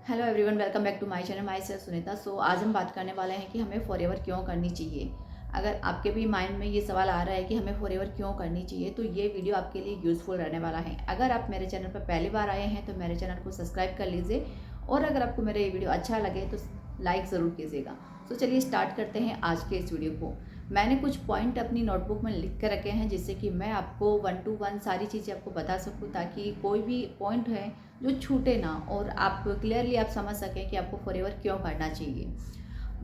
Hello everyone, welcome back to my channel. Myself Sunita. आज हम बात करने वाले हैं कि हमें फॉरएवर क्यों करनी चाहिए। अगर आपके भी माइंड में ये सवाल आ रहा है कि हमें फॉरएवर क्यों करनी चाहिए, तो ये वीडियो आपके लिए यूज़फुल रहने वाला है। अगर आप मेरे चैनल पर पहली बार आए हैं तो मेरे चैनल को सब्सक्राइब कर लीजिए, और अगर आपको मेरा ये वीडियो अच्छा लगे तो लाइक ज़रूर कीजिएगा। चलिए स्टार्ट करते हैं आज के इस वीडियो को। मैंने कुछ पॉइंट अपनी नोटबुक में लिख कर रखे हैं, जिससे कि मैं आपको 1 to 1 सारी चीज़ें आपको बता सकूं, ताकि कोई भी पॉइंट है जो छूटे ना, और आप क्लियरली आप समझ सकें कि आपको फॉरएवर क्यों करना चाहिए।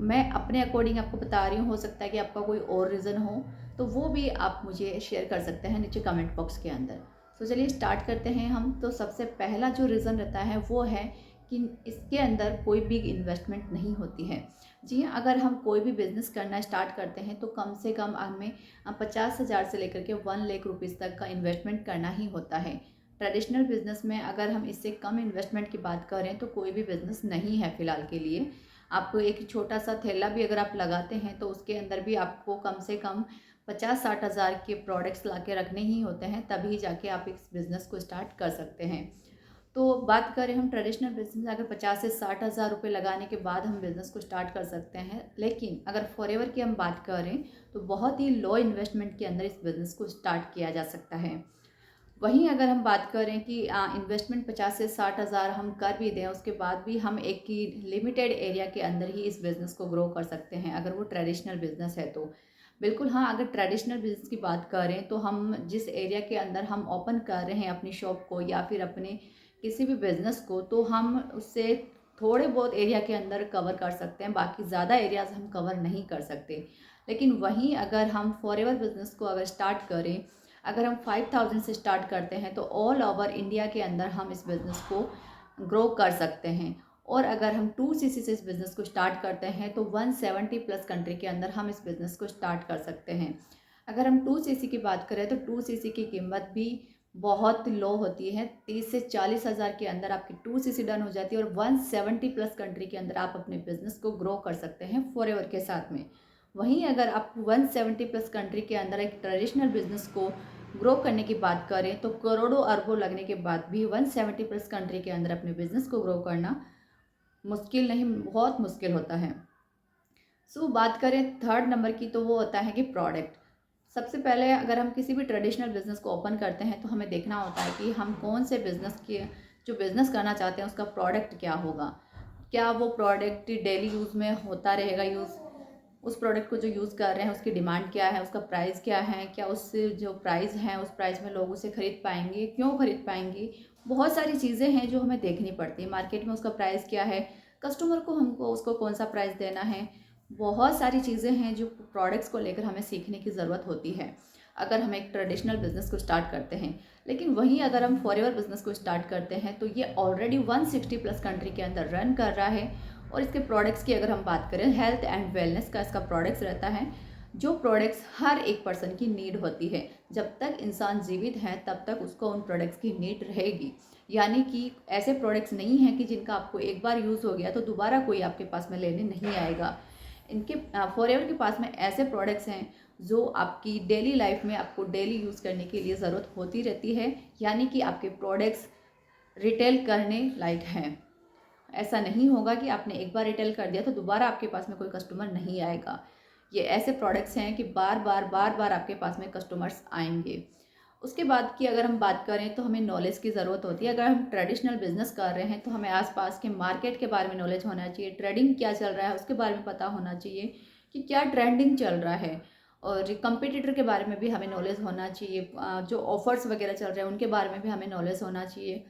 मैं अपने अकॉर्डिंग आपको बता रही हूँ, हो सकता है कि आपका कोई और रीज़न हो, तो वो भी आप मुझे शेयर कर सकते हैं नीचे कमेंट बॉक्स के अंदर। चलिए स्टार्ट करते हैं हम। तो सबसे पहला जो रीज़न रहता है वो है कि इसके अंदर कोई बिग इन्वेस्टमेंट नहीं होती है। जी हाँ, अगर हम कोई भी बिज़नेस करना स्टार्ट करते हैं तो कम से कम हमें 50,000 से लेकर के 1 लाख रुपीज़ तक का इन्वेस्टमेंट करना ही होता है। ट्रेडिशनल बिज़नेस में अगर हम इससे कम इन्वेस्टमेंट की बात करें तो कोई भी बिज़नेस नहीं है फ़िलहाल के लिए। आपको एक छोटा सा थैला भी अगर आप लगाते हैं तो उसके अंदर भी आपको कम से कम 50-60 हज़ार के प्रोडक्ट्स ला के रखने ही होते हैं, तभी जाके आप इस बिज़नेस को स्टार्ट कर सकते हैं। तो बात करें हम ट्रेडिशनल बिज़नेस, अगर 50 से 60 हज़ार रुपये लगाने के बाद हम बिज़नेस को स्टार्ट कर सकते हैं। लेकिन अगर फॉरएवर की हम बात करें तो बहुत ही लो इन्वेस्टमेंट के अंदर इस बिज़नेस को स्टार्ट किया जा सकता है। वहीं अगर हम बात करें कि इन्वेस्टमेंट 50 से 60 हज़ार हम कर भी दें, उसके बाद भी हम एक ही लिमिटेड एरिया के अंदर ही इस बिज़नेस को ग्रो कर सकते हैं, अगर वो ट्रेडिशनल बिज़नेस है तो। बिल्कुल हाँ, अगर ट्रेडिशनल बिज़नेस की बात करें तो हम जिस एरिया के अंदर हम ओपन कर रहे हैं अपनी शॉप को या फिर अपने किसी भी बिज़नेस को, तो हम उससे थोड़े बहुत एरिया के अंदर कवर कर सकते हैं, बाकी ज़्यादा एरियाज़ हम कवर नहीं कर सकते। लेकिन वहीं अगर हम फॉरएवर बिज़नेस को अगर स्टार्ट करें, अगर हम 5,000 से स्टार्ट करते हैं तो ऑल ओवर इंडिया के अंदर हम इस बिज़नेस को ग्रो कर सकते हैं। और अगर हम 2 सीसी से इस बिज़नेस को स्टार्ट करते हैं तो 170 प्लस कंट्री के अंदर हम इस बिज़नेस को स्टार्ट कर सकते हैं। अगर हम 2 सीसी की बात करें तो 2 सीसी की कीमत भी बहुत लो होती है। 30 से 40 हज़ार के अंदर आपकी 2 सीसी डन हो जाती है, और 170 प्लस कंट्री के अंदर आप अपने बिज़नेस को ग्रो कर सकते हैं फॉरएवर के साथ में। वहीं अगर आप 170 प्लस कंट्री के अंदर एक ट्रेडिशनल बिज़नेस को ग्रो करने की बात करें तो करोड़ों अरबों लगने के बाद भी 170 प्लस कंट्री के अंदर अपने बिज़नेस को ग्रो करना मुश्किल नहीं, बहुत मुश्किल होता है। बात करें थर्ड नंबर की, तो वो होता है कि प्रोडक्ट। सबसे पहले अगर हम किसी भी ट्रेडिशनल बिज़नेस को ओपन करते हैं तो हमें देखना होता है कि हम कौन से बिज़नेस के जो बिज़नेस करना चाहते हैं उसका प्रोडक्ट क्या होगा। क्या वो प्रोडक्ट डेली यूज़ में होता रहेगा यूज़, उस प्रोडक्ट को जो यूज़ कर रहे हैं उसकी डिमांड क्या है, उसका प्राइस क्या है, क्या उस जो प्राइस है उस प्राइस में लोग उसे खरीद पाएंगे, क्यों खरीद पाएंगे। बहुत सारी चीज़ें हैं जो हमें देखनी पड़ती है। मार्केट में उसका प्राइस क्या है, कस्टमर को हमको उसको कौन सा प्राइस देना है। बहुत सारी चीज़ें हैं जो प्रोडक्ट्स को लेकर हमें सीखने की ज़रूरत होती है अगर हम एक ट्रेडिशनल बिज़नेस को स्टार्ट करते हैं। लेकिन वहीं अगर हम फॉरएवर बिज़नेस को स्टार्ट करते हैं तो ये ऑलरेडी 160 प्लस कंट्री के अंदर रन कर रहा है। और इसके प्रोडक्ट्स की अगर हम बात करें, हेल्थ एंड वेलनेस का इसका प्रोडक्ट्स रहता है, जो प्रोडक्ट्स हर एक पर्सन की नीड होती है। जब तक इंसान जीवित है तब तक उसको उन प्रोडक्ट्स की नीड रहेगी। यानी कि ऐसे प्रोडक्ट्स नहीं हैं कि जिनका आपको एक बार यूज़ हो गया तो दोबारा कोई आपके पास में लेने नहीं आएगा। इनके फॉरएवर के पास में ऐसे प्रोडक्ट्स हैं जो आपकी डेली लाइफ में आपको डेली यूज़ करने के लिए ज़रूरत होती रहती है। यानी कि आपके प्रोडक्ट्स रिटेल करने लायक हैं। ऐसा नहीं होगा कि आपने एक बार रिटेल कर दिया तो दोबारा आपके पास में कोई कस्टमर नहीं आएगा। ये ऐसे प्रोडक्ट्स हैं कि बार बार आपके पास में कस्टमर्स आएंगे। उसके बाद की अगर हम बात करें तो हमें नॉलेज की ज़रूरत होती है। अगर हम ट्रेडिशनल बिजनेस कर रहे हैं तो हमें आसपास के मार्केट के बारे में नॉलेज होना चाहिए, ट्रेडिंग क्या चल रहा है उसके बारे में पता होना चाहिए कि क्या ट्रेंडिंग चल रहा है। और कंपटीटर के बारे में भी हमें नॉलेज होना चाहिए, जो ऑफर्स वगैरह चल रहे हैं उनके बारे में भी हमें नॉलेज होना चाहिए।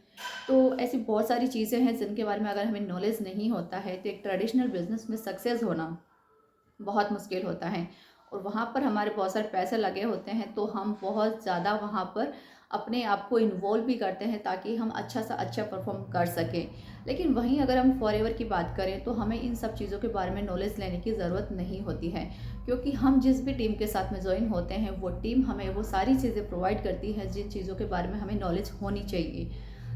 तो ऐसी बहुत सारी चीज़ें हैं जिनके बारे में अगर हमें नॉलेज नहीं होता है तो एक ट्रेडिशनल बिजनेस में सक्सेस होना बहुत मुश्किल होता है। और वहाँ पर हमारे बहुत सारे पैसे लगे होते हैं, तो हम बहुत ज़्यादा वहाँ पर अपने आप को इन्वॉल्व भी करते हैं ताकि हम अच्छा सा अच्छा परफॉर्म कर सकें। लेकिन वहीं अगर हम फॉरएवर की बात करें तो हमें इन सब चीज़ों के बारे में नॉलेज लेने की ज़रूरत नहीं होती है, क्योंकि हम जिस भी टीम के साथ में ज्वाइन होते हैं वो टीम हमें वो सारी चीज़ें प्रोवाइड करती है जिन चीज़ों के बारे में हमें नॉलेज होनी चाहिए।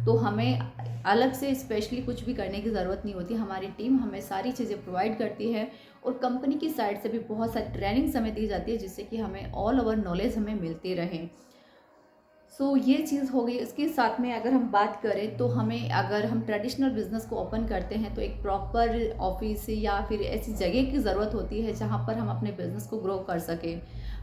तो हमें अलग से स्पेशली कुछ भी करने की ज़रूरत नहीं होती, हमारी टीम हमें सारी चीज़ें प्रोवाइड करती है। और कंपनी की साइड से भी बहुत सारी ट्रेनिंग्स हमें दी जाती है जिससे कि हमें ऑल ओवर नॉलेज हमें मिलती रहे। सो ये चीज़ हो गई। इसके साथ में अगर हम बात करें तो हमें, अगर हम ट्रेडिशनल बिज़नेस को ओपन करते हैं तो एक प्रॉपर ऑफिस या फिर ऐसी जगह की ज़रूरत होती है जहाँ पर हम अपने बिज़नेस को ग्रो कर सकें।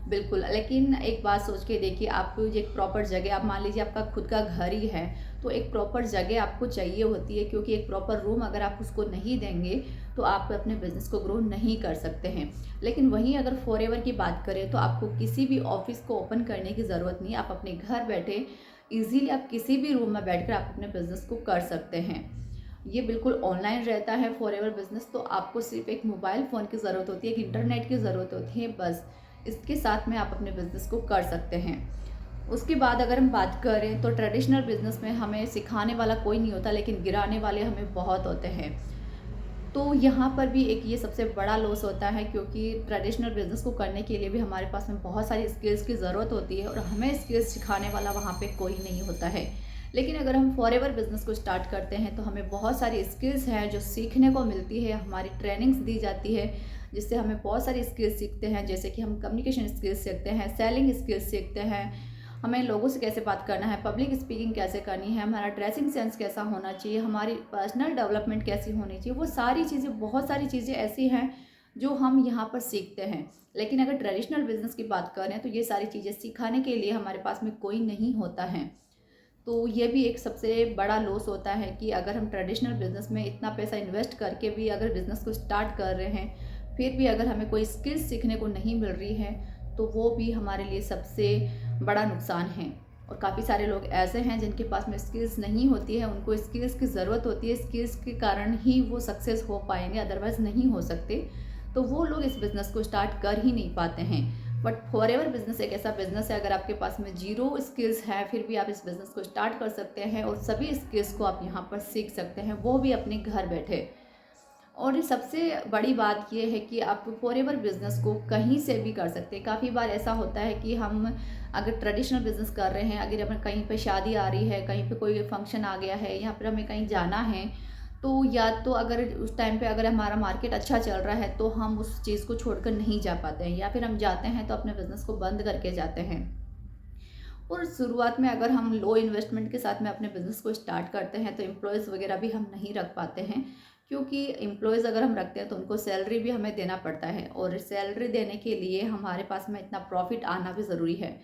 बिल्कुल, लेकिन एक बात सोच के देखिए, आपको ये एक प्रॉपर जगह, आप मान लीजिए आपका खुद का घर ही है, तो एक प्रॉपर जगह आपको चाहिए होती है, क्योंकि एक प्रॉपर रूम अगर आप उसको नहीं देंगे तो आप अपने बिज़नेस को ग्रो नहीं कर सकते हैं। लेकिन वहीं अगर फॉरएवर की बात करें तो आपको किसी भी ऑफिस को ओपन करने की ज़रूरत नहीं है। आप अपने घर बैठे ईज़िली आप किसी भी रूम में बैठकर आप अपने बिज़नेस को कर सकते हैं। ये बिल्कुल ऑनलाइन रहता है फॉरएवर बिज़नेस। तो आपको सिर्फ़ एक मोबाइल फ़ोन की ज़रूरत होती है, एक इंटरनेट की ज़रूरत होती है, बस। इसके साथ में आप अपने बिज़नेस को कर सकते हैं। उसके बाद अगर हम बात करें तो ट्रेडिशनल बिज़नेस में हमें सिखाने वाला कोई नहीं होता, लेकिन गिराने वाले हमें बहुत होते हैं। तो यहाँ पर भी एक ये सबसे बड़ा लॉस होता है, क्योंकि ट्रेडिशनल बिज़नेस को करने के लिए भी हमारे पास में बहुत सारी स्किल्स की ज़रूरत होती है और हमें स्किल्स सिखाने वाला वहाँ पे कोई नहीं होता है। लेकिन अगर हम फॉरएवर बिज़नेस को स्टार्ट करते हैं तो हमें बहुत सारी स्किल्स हैं जो सीखने को मिलती है, हमारी ट्रेनिंग्स दी जाती है, जिससे हमें बहुत सारी स्किल्स सीखते हैं। जैसे कि हम कम्युनिकेशन स्किल्स सीखते हैं, सेलिंग स्किल्स सीखते हैं, हमें लोगों से कैसे बात करना है, पब्लिक स्पीकिंग कैसे करनी है, हमारा ड्रेसिंग सेंस कैसा होना चाहिए, हमारी पर्सनल डेवलपमेंट कैसी होनी चाहिए। वो सारी चीज़ें, बहुत सारी चीज़ें ऐसी हैं जो हम यहाँ पर सीखते हैं। लेकिन अगर ट्रेडिशनल बिज़नेस की बात करें तो ये सारी चीज़ें सिखाने के लिए हमारे पास में कोई नहीं होता है। तो ये भी एक सबसे बड़ा लॉस होता है कि अगर हम ट्रेडिशनल बिज़नेस में इतना पैसा इन्वेस्ट करके भी अगर बिज़नेस को स्टार्ट कर रहे हैं, फिर भी अगर हमें कोई स्किल्स सीखने को नहीं मिल रही है, तो वो भी हमारे लिए सबसे बड़ा नुकसान है। और काफ़ी सारे लोग ऐसे हैं जिनके पास में स्किल्स नहीं होती है, उनको स्किल्स की ज़रूरत होती है, स्किल्स के कारण ही वो सक्सेस हो पाएंगे, अदरवाइज़ नहीं हो सकते। तो वो लोग इस बिज़नेस को स्टार्ट कर ही नहीं पाते हैं। बट फॉरएवर बिज़नेस एक ऐसा बिज़नेस है, अगर आपके पास में ज़ीरो स्किल्स है फिर भी आप इस बिज़नेस को स्टार्ट कर सकते हैं और सभी स्किल्स को आप यहाँ पर सीख सकते हैं, वो भी अपने घर बैठे। और सबसे बड़ी बात ये है कि आप फॉरएवर बिज़नेस को कहीं से भी कर सकते हैं। काफ़ी बार ऐसा होता है कि हम अगर ट्रेडिशनल बिज़नेस कर रहे हैं, अगर हमें कहीं पे शादी आ रही है, कहीं पे कोई फंक्शन आ गया है या फिर हमें कहीं जाना है, तो या तो अगर उस टाइम पे अगर हमारा मार्केट अच्छा चल रहा है तो हम उस चीज़ को छोड़कर नहीं जा पाते हैं, या फिर हम जाते हैं तो अपने बिज़नेस को बंद करके जाते हैं। और शुरुआत में अगर हम लो इन्वेस्टमेंट के साथ में अपने बिज़नेस को स्टार्ट करते हैं तो एम्प्लॉयज़ वगैरह भी हम नहीं रख पाते हैं, क्योंकि एम्प्लॉयज़ अगर हम रखते हैं तो उनको सैलरी भी हमें देना पड़ता है, और सैलरी देने के लिए हमारे पास में इतना प्रॉफिट आना भी ज़रूरी है।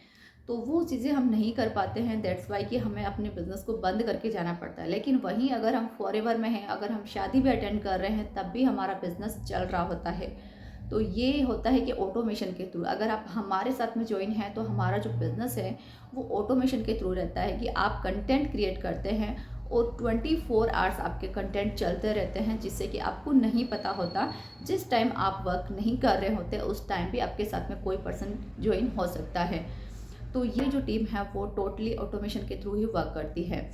तो वो चीज़ें हम नहीं कर पाते हैं, दैट्स वाई कि हमें अपने बिज़नेस को बंद करके जाना पड़ता है। लेकिन वहीं अगर हम फॉरएवर में हैं, अगर हम शादी भी अटेंड कर रहे हैं, तब भी हमारा बिज़नेस चल रहा होता है। तो ये होता है कि ऑटोमेशन के थ्रू अगर आप हमारे साथ में ज्वाइन हैं तो हमारा जो बिज़नेस है वो ऑटोमेशन के थ्रू रहता है कि आप कंटेंट क्रिएट करते हैं और 24 आवर्स आपके कंटेंट चलते रहते हैं, जिससे कि आपको नहीं पता होता जिस टाइम आप वर्क नहीं कर रहे होते उस टाइम भी आपके साथ में कोई पर्सन ज्वाइन हो सकता है। तो ये जो टीम है वो टोटली ऑटोमेशन के थ्रू ही वर्क करती है।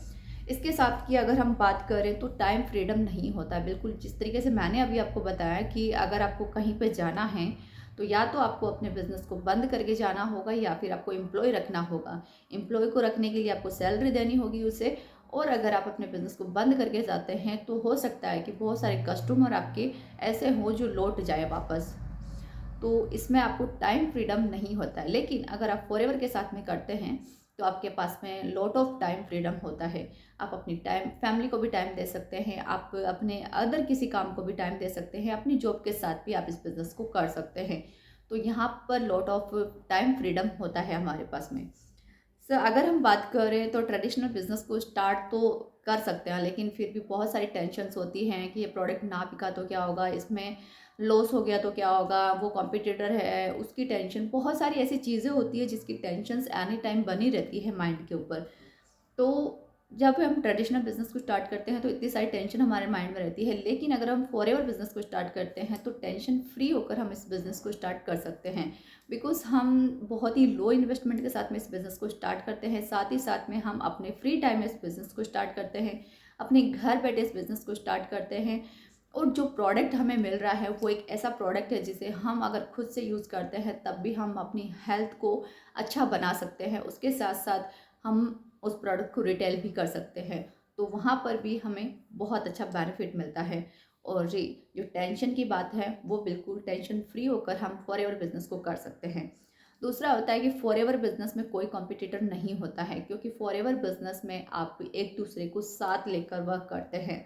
इसके साथ की अगर हम बात करें तो टाइम फ्रीडम नहीं होता, बिल्कुल जिस तरीके से मैंने अभी आपको बताया कि अगर आपको कहीं पे जाना है तो या तो आपको अपने बिज़नेस को बंद करके जाना होगा या फिर आपको एम्प्लॉय रखना होगा। एम्प्लॉय को रखने के लिए आपको सैलरी देनी होगी उसे, और अगर आप अपने बिज़नेस को बंद करके जाते हैं तो हो सकता है कि बहुत सारे कस्टमर आपके ऐसे हों जो लौट जाए वापस। तो इसमें आपको टाइम फ्रीडम नहीं होता है। लेकिन अगर आप फॉरएवर के साथ में करते हैं तो आपके पास में लॉट ऑफ टाइम फ्रीडम होता है। आप अपनी टाइम फैमिली को भी टाइम दे सकते हैं, आप अपने अदर किसी काम को भी टाइम दे सकते हैं, अपनी जॉब के साथ भी आप इस बिज़नेस को कर सकते हैं। तो यहाँ पर लॉट ऑफ टाइम फ्रीडम होता है हमारे पास में। सर अगर हम बात करें तो ट्रेडिशनल बिज़नेस को स्टार्ट तो कर सकते हैं, लेकिन फिर भी बहुत सारी टेंशन्स होती हैं कि ये प्रोडक्ट ना बिका तो क्या होगा, इसमें लॉस हो गया तो क्या होगा, वो कॉम्पिटिटर है उसकी टेंशन, बहुत सारी ऐसी चीज़ें होती है जिसकी टेंशन्स एनी टाइम बनी रहती है माइंड के ऊपर। तो जब हम ट्रेडिशनल बिज़नेस को स्टार्ट करते हैं तो इतनी सारी टेंशन हमारे माइंड में रहती है, लेकिन अगर हम फॉरएवर बिज़नेस को स्टार्ट करते हैं तो टेंशन फ्री होकर हम इस बिज़नेस को स्टार्ट कर सकते हैं। बिकॉज़ हम बहुत ही लो इन्वेस्टमेंट के साथ में इस बिज़नेस को स्टार्ट करते हैं, साथ ही साथ में हम अपने फ्री टाइम में इस बिज़नेस को स्टार्ट करते हैं, अपने घर बैठे इस बिज़नेस को स्टार्ट करते हैं। और जो प्रोडक्ट हमें मिल रहा है वो एक ऐसा प्रोडक्ट है जिसे हम अगर खुद से यूज़ करते हैं तब भी हम अपनी हेल्थ को अच्छा बना सकते हैं, उसके साथ साथ हम उस प्रोडक्ट को रिटेल भी कर सकते हैं। तो वहाँ पर भी हमें बहुत अच्छा बेनिफिट मिलता है। और जी जो टेंशन की बात है वो बिल्कुल टेंशन फ्री होकर हम फॉरएवर बिज़नेस को कर सकते हैं। दूसरा होता है कि फॉरएवर बिजनेस में कोई कॉम्पिटिटर नहीं होता है, क्योंकि फॉरएवर बिजनेस में आप एक दूसरे को साथ लेकर वर्क करते हैं।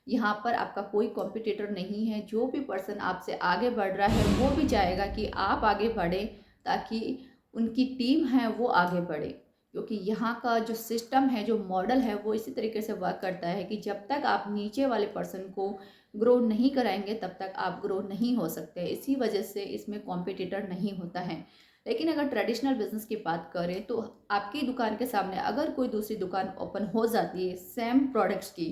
यहाँ पर आपका कोई कॉम्पिटिटर नहीं है। जो भी पर्सन आपसे आगे बढ़ रहा है वो भी चाहेगा कि आप आगे बढ़ें, ताकि उनकी टीम है वो आगे बढ़े। क्योंकि यहाँ का जो सिस्टम है, जो मॉडल है, वो इसी तरीके से वर्क करता है कि जब तक आप नीचे वाले पर्सन को ग्रो नहीं कराएंगे तब तक आप ग्रो नहीं हो सकते। इसी वजह से इसमें कॉम्पिटिटर नहीं होता है। लेकिन अगर ट्रेडिशनल बिजनेस की बात करें तो आपकी दुकान के सामने अगर कोई दूसरी दुकान ओपन हो जाती है सेम प्रोडक्ट्स की,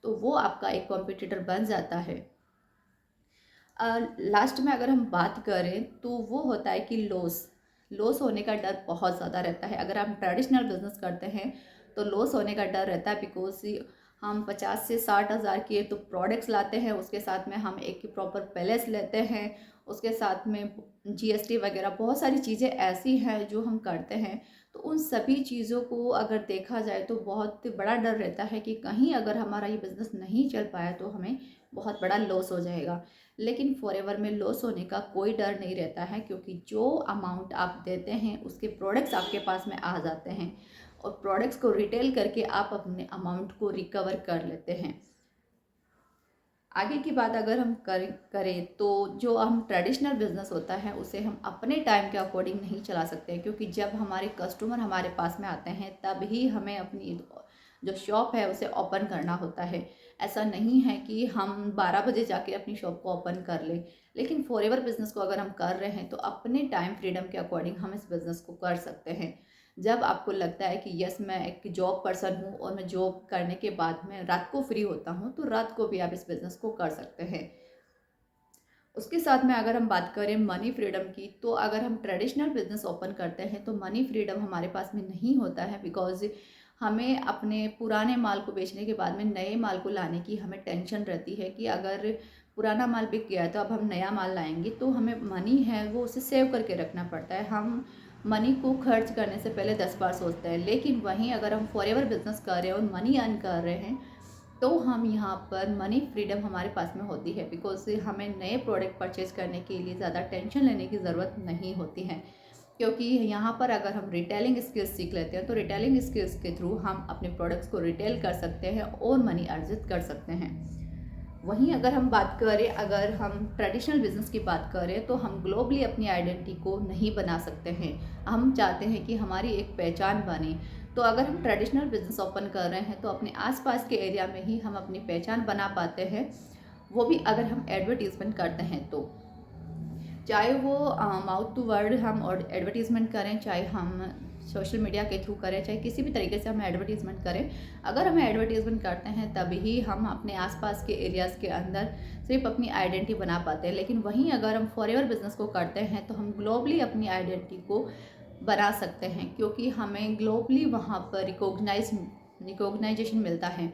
तो वो आपका एक कॉम्पिटिटर बन जाता है। लास्ट में अगर हम बात करें तो वो होता है कि लॉस होने का डर बहुत ज़्यादा रहता है। अगर हम ट्रेडिशनल बिजनेस करते हैं तो लॉस होने का डर रहता है, बिकॉज हम 50 से 60 हज़ार के तो प्रोडक्ट्स लाते हैं, उसके साथ में हम एक प्रॉपर पैलेस लेते हैं, उसके साथ में जीएसटी वगैरह बहुत सारी चीज़ें ऐसी हैं जो हम करते हैं। तो उन सभी चीज़ों को अगर देखा जाए तो बहुत बड़ा डर रहता है कि कहीं अगर हमारा ये बिज़नेस नहीं चल पाया तो हमें बहुत बड़ा लॉस हो जाएगा। लेकिन फॉरएवर में लॉस होने का कोई डर नहीं रहता है, क्योंकि जो अमाउंट आप देते हैं उसके प्रोडक्ट्स आपके पास में आ जाते हैं और प्रोडक्ट्स को रिटेल करके आप अपने अमाउंट को रिकवर कर लेते हैं। आगे की बात अगर हम करें तो जो हम ट्रेडिशनल बिजनेस होता है उसे हम अपने टाइम के अकॉर्डिंग नहीं चला सकते हैं, क्योंकि जब हमारे कस्टमर हमारे पास में आते हैं तब ही हमें अपनी जो शॉप है उसे ओपन करना होता है। ऐसा नहीं है कि हम 12 बजे जाके अपनी शॉप को ओपन कर लें। लेकिन फॉरएवर बिजनेस को अगर हम कर रहे हैं तो अपने टाइम फ्रीडम के अकॉर्डिंग हम इस बिज़नेस को कर सकते हैं। जब आपको लगता है कि यस मैं एक जॉब पर्सन हूँ और मैं जॉब करने के बाद में रात को फ्री होता हूँ, तो रात को भी आप इस बिज़नेस को कर सकते हैं। उसके साथ में अगर हम बात करें मनी फ्रीडम की, तो अगर हम ट्रेडिशनल बिजनेस ओपन करते हैं तो मनी फ्रीडम हमारे पास में नहीं होता है, बिकॉज हमें अपने पुराने माल को बेचने के बाद में नए माल को लाने की हमें टेंशन रहती है कि अगर पुराना माल बिक गया तो अब हम नया माल लाएंगे, तो हमें मनी है वो उसे सेव करके रखना पड़ता है। हम मनी को खर्च करने से पहले 10 बार सोचते हैं। लेकिन वहीं अगर हम फॉरएवर बिजनेस कर रहे हैं और मनी अर्न कर रहे हैं तो हम यहाँ पर मनी फ्रीडम हमारे पास में होती है, बिकॉज हमें नए प्रोडक्ट परचेज करने के लिए ज़्यादा टेंशन लेने की ज़रूरत नहीं होती है। क्योंकि यहाँ पर अगर हम रिटेलिंग स्किल्स सीख लेते हैं तो रिटेलिंग स्किल्स के थ्रू हम अपने प्रोडक्ट्स को रिटेल कर सकते हैं और मनी अर्जित कर सकते हैं। वहीं अगर हम बात करें, अगर हम ट्रेडिशनल बिजनेस की बात करें तो हम ग्लोबली अपनी आइडेंटिटी को नहीं बना सकते हैं। हम चाहते हैं कि हमारी एक पहचान बने। तो अगर हम ट्रेडिशनल बिजनेस ओपन कर रहे हैं तो अपने आसपास के एरिया में ही हम अपनी पहचान बना पाते हैं, वो भी अगर हम एडवर्टीज़मेंट करते हैं तो। चाहे वो माउथ टू वर्ड हम और एडवर्टीज़मेंट करें, चाहे हम सोशल मीडिया के थ्रू करें, चाहे किसी भी तरीके से हम एडवर्टीज़मेंट करें, अगर हम एडवर्टीज़मेंट करते हैं तभी हम अपने आसपास के एरियाज़ के अंदर सिर्फ अपनी आइडेंटिटी बना पाते हैं। लेकिन वहीं अगर हम फॉरएवर बिजनेस को करते हैं तो हम ग्लोबली अपनी आइडेंटिटी को बना सकते हैं, क्योंकि हमें ग्लोबली वहाँ पर रिकॉग्नाइजेशन मिलता है।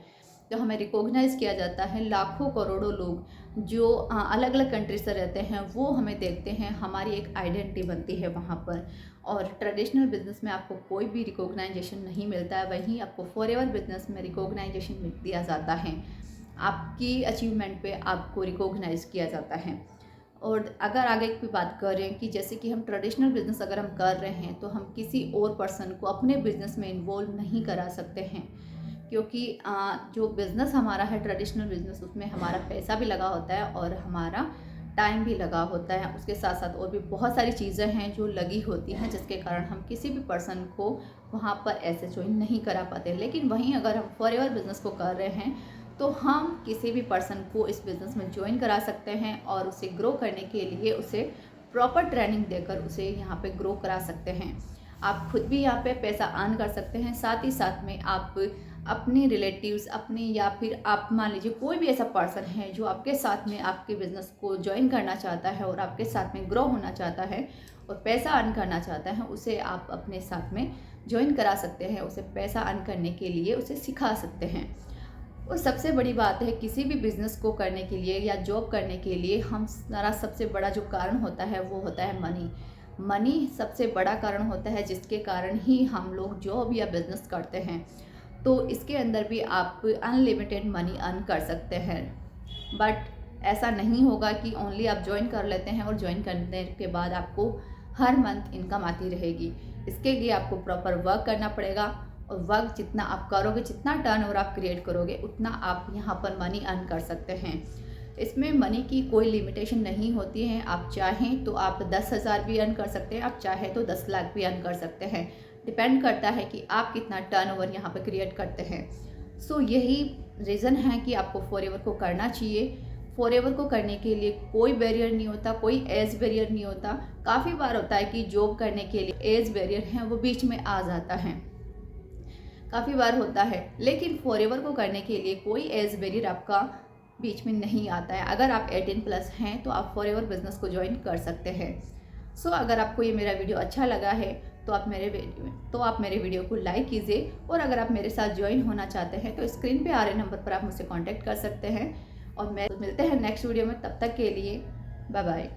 तो हमें रिकॉग्नाइज़ किया जाता है। लाखों करोड़ों लोग जो अलग अलग कंट्री से रहते हैं वो हमें देखते हैं, हमारी एक आइडेंटिटी बनती है वहाँ पर। और ट्रेडिशनल बिजनेस में आपको कोई भी रिकॉग्नाइजेशन नहीं मिलता है, वहीं आपको फॉरएवर बिजनेस में रिकॉग्नाइजेशन दिया जाता है। आपकी अचीवमेंट पे आपको रिकॉग्नाइज किया जाता है। और अगर आगे की बात करें कि जैसे कि हम ट्रेडिशनल बिज़नेस अगर हम कर रहे हैं तो हम किसी और पर्सन को अपने बिज़नेस में इन्वॉल्व नहीं करा सकते हैं, क्योंकि जो बिज़नेस हमारा है ट्रेडिशनल बिज़नेस, उसमें हमारा पैसा भी लगा होता है और हमारा टाइम भी लगा होता है। उसके साथ साथ और भी बहुत सारी चीज़ें हैं जो लगी होती हैं, जिसके कारण हम किसी भी पर्सन को वहाँ पर ऐसे ज्वाइन नहीं करा पाते। लेकिन वहीं अगर हम फॉरएवर बिज़नेस को कर रहे हैं तो हम किसी भी पर्सन को इस बिज़नेस में ज्वाइन करा सकते हैं और उसे ग्रो करने के लिए उसे प्रॉपर ट्रेनिंग देकर उसे यहाँ पे ग्रो करा सकते हैं। आप खुद भी यहाँ पे पैसा अर्न कर सकते हैं, साथ ही साथ में आप अपने रिलेटिव्स अपने या फिर आप मान लीजिए कोई भी ऐसा पर्सन है जो आपके साथ में आपके बिज़नेस को ज्वाइन करना चाहता है और आपके साथ में ग्रो होना चाहता है और पैसा अर्न करना चाहता है, उसे आप अपने साथ में ज्वाइन करा सकते हैं। उसे पैसा अर्न करने के लिए उसे सिखा सकते हैं। और सबसे बड़ी बात है, किसी भी बिज़नेस को करने के लिए या जॉब करने के लिए हमारा सबसे बड़ा जो कारण होता है वो होता है मनी। मनी सबसे बड़ा कारण होता है जिसके कारण ही हम लोग जॉब या बिज़नेस करते हैं। तो इसके अंदर भी आप अनलिमिटेड मनी अर्न कर सकते हैं, बट ऐसा नहीं होगा कि ओनली आप ज्वाइन कर लेते हैं और ज्वाइन करने के बाद आपको हर मंथ इनकम आती रहेगी। इसके लिए आपको प्रॉपर वर्क करना पड़ेगा और वर्क जितना आप करोगे, जितना टर्नओवर आप क्रिएट करोगे, उतना आप यहाँ पर मनी अर्न कर सकते हैं। इसमें मनी की कोई लिमिटेशन नहीं होती है। आप चाहें तो आप 10,000 भी अर्न कर सकते हैं, आप चाहें तो 10 लाख भी अर्न कर सकते हैं। डिपेंड करता है कि आप कितना टर्नओवर यहाँ पर क्रिएट करते हैं। सो यही रीज़न है कि आपको फॉरएवर को करना चाहिए। फॉरएवर को करने के लिए कोई बैरियर नहीं होता, कोई एज बैरियर नहीं होता। काफ़ी बार होता है कि जॉब करने के लिए एज बैरियर है वो बीच में आ जाता है, काफ़ी बार होता है, लेकिन फॉरएवर को करने के लिए कोई एज बैरियर आपका बीच में नहीं आता है। अगर आप 18+ हैं तो आप फॉरएवर बिजनेस को ज्वाइन कर सकते हैं। सो अगर आपको ये मेरा वीडियो अच्छा लगा है तो आप मेरे वीडियो को लाइक कीजिए, और अगर आप मेरे साथ ज्वाइन होना चाहते हैं तो स्क्रीन पे आ रहे नंबर पर आप मुझसे कांटेक्ट कर सकते हैं। और मिलते हैं नेक्स्ट वीडियो में, तब तक के लिए बाय बाय।